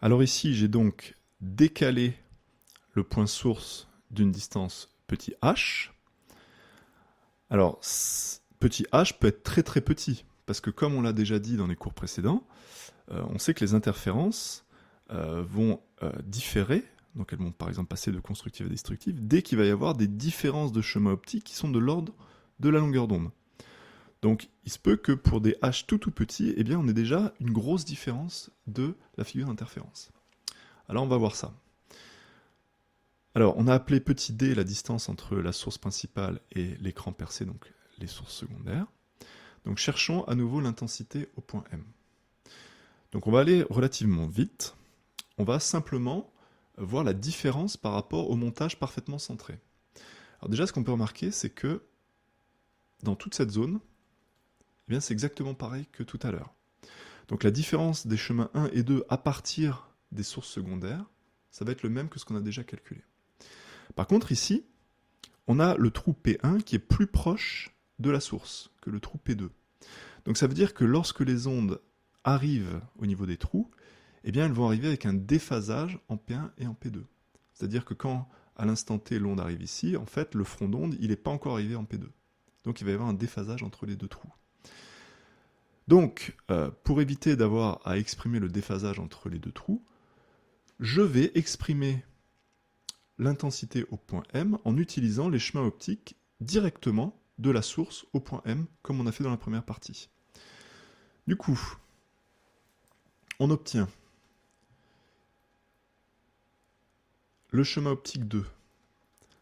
Alors ici, j'ai donc décalé le point source d'une distance petit h. Alors, petit h peut être très très petit, parce que comme on l'a déjà dit dans les cours précédents, on sait que les interférences vont différer, donc elles vont par exemple passer de constructives à destructives, dès qu'il va y avoir des différences de chemin optique qui sont de l'ordre de la longueur d'onde. Donc il se peut que pour des h tout petits, eh bien, on ait déjà une grosse différence de la figure d'interférence. Alors on va voir ça. Alors on a appelé petit d la distance entre la source principale et l'écran percé, donc les sources secondaires. Donc cherchons à nouveau l'intensité au point M. Donc on va aller relativement vite. On va simplement voir la différence par rapport au montage parfaitement centré. Alors déjà, ce qu'on peut remarquer, c'est que dans toute cette zone, eh bien, c'est exactement pareil que tout à l'heure. Donc la différence des chemins 1 et 2 à partir des sources secondaires, ça va être le même que ce qu'on a déjà calculé. Par contre, ici, on a le trou P1 qui est plus proche de la source que le trou P2. Donc ça veut dire que lorsque les ondes arrivent au niveau des trous, eh bien elles vont arriver avec un déphasage en P1 et en P2. C'est-à-dire que quand, à l'instant T, l'onde arrive ici, en fait, le front d'onde, il n'est pas encore arrivé en P2. Donc il va y avoir un déphasage entre les deux trous. Donc, pour éviter d'avoir à exprimer le déphasage entre les deux trous, je vais exprimer l'intensité au point M en utilisant les chemins optiques directement de la source au point M, comme on a fait dans la première partie. Du coup, on obtient le chemin optique 2,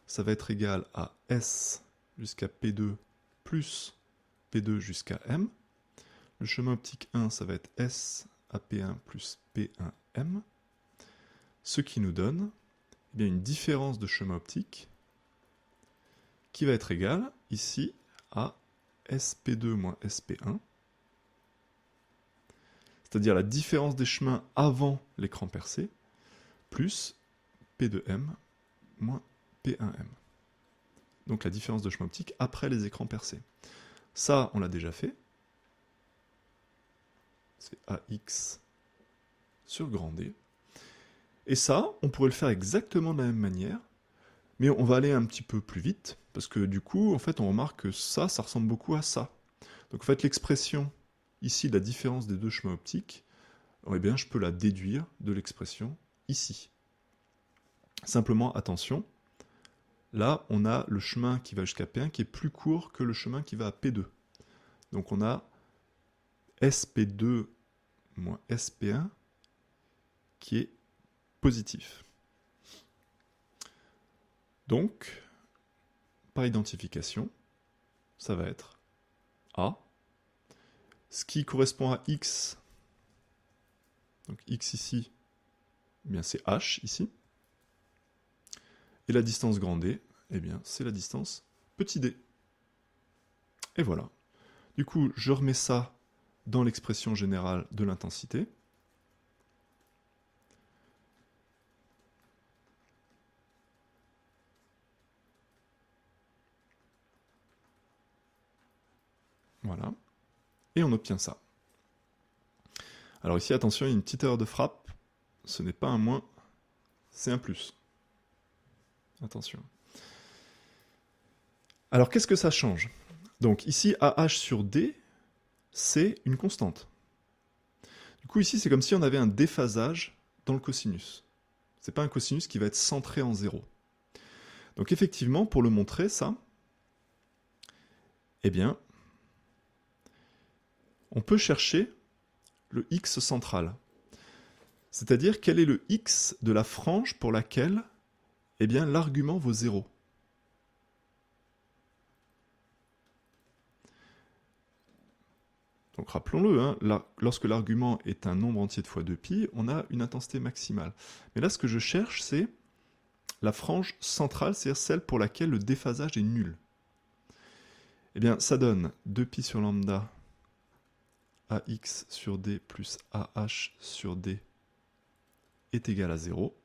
ça va être égal à S jusqu'à P2 plus P2 jusqu'à M. Le chemin optique 1, ça va être S à P1 plus P1M, ce qui nous donne eh bien, une différence de chemin optique qui va être égale, ici, à SP2 moins SP1, c'est-à-dire la différence des chemins avant l'écran percé, plus P2M moins P1M. Donc la différence de chemin optique après les écrans percés. Ça, on l'a déjà fait. C'est AX sur grand D. Et ça, on pourrait le faire exactement de la même manière, mais on va aller un petit peu plus vite, parce que du coup, en fait, on remarque que ça ressemble beaucoup à ça. Donc en fait, l'expression ici de la différence des deux chemins optiques, eh bien, je peux la déduire de l'expression ici. Simplement, attention, là, on a le chemin qui va jusqu'à P1 qui est plus court que le chemin qui va à P2. Donc on a SP2 moins SP1 qui est positif. Donc, par identification, ça va être A. Ce qui correspond à X, donc X ici, eh bien c'est H ici. Et la distance grand D, eh bien c'est la distance petit d. Et voilà. Du coup, je remets ça dans l'expression générale de l'intensité. Voilà. Et on obtient ça. Alors ici, attention, il y a une petite erreur de frappe. Ce n'est pas un moins, c'est un plus. Attention. Alors, qu'est-ce que ça change? Donc ici, AH sur D, c'est une constante. Du coup, ici, c'est comme si on avait un déphasage dans le cosinus. Ce n'est pas un cosinus qui va être centré en 0. Donc effectivement, pour le montrer, ça, eh bien, on peut chercher le x central. C'est-à-dire quel est le x de la frange pour laquelle eh bien, l'argument vaut 0. Donc rappelons-le, hein, lorsque l'argument est un nombre entier de fois 2π, on a une intensité maximale. Mais là, ce que je cherche, c'est la frange centrale, c'est-à-dire celle pour laquelle le déphasage est nul. Eh bien, ça donne 2π sur lambda AX sur D plus AH sur D est égal à 0.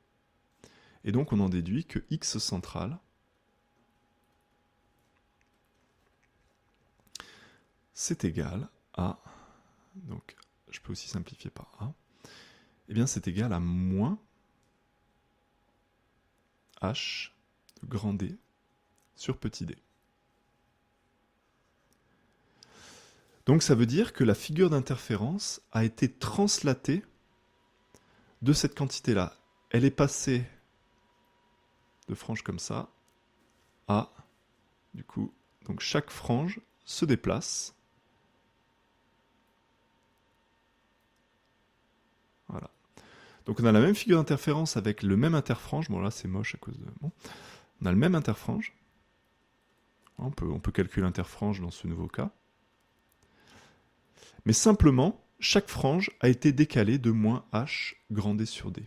Et donc, on en déduit que x central, c'est égal à, donc je peux aussi simplifier par A, eh bien c'est égal à moins h de grand D sur petit d. Donc ça veut dire que la figure d'interférence a été translatée de cette quantité-là. Elle est passée de frange comme ça à, du coup, donc chaque frange se déplace. Voilà. Donc on a la même figure d'interférence avec le même interfrange. Bon là c'est moche à cause de... Bon. On a le même interfrange. On peut calculer l'interfrange dans ce nouveau cas. Mais simplement, chaque frange a été décalée de moins h grand D sur D.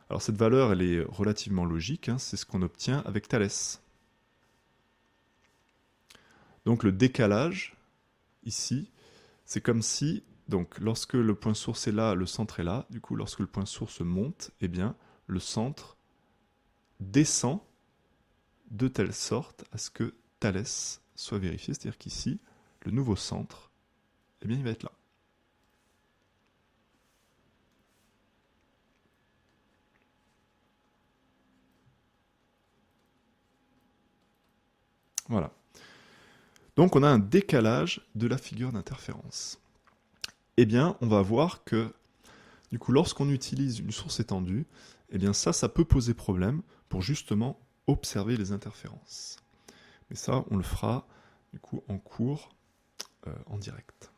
Alors cette valeur, elle est relativement logique, hein, c'est ce qu'on obtient avec Thalès. Donc le décalage, ici, c'est comme si, donc lorsque le point source est là, le centre est là. Du coup, lorsque le point source monte, eh bien, le centre descend de telle sorte à ce que Thalès soit vérifié. C'est-à-dire qu'ici, le nouveau centre, eh bien, il va être là. Voilà. Donc on a un décalage de la figure d'interférence. Eh bien, on va voir que, du coup, lorsqu'on utilise une source étendue, eh bien ça peut poser problème pour justement observer les interférences. Mais ça, on le fera, du coup, en cours, en direct.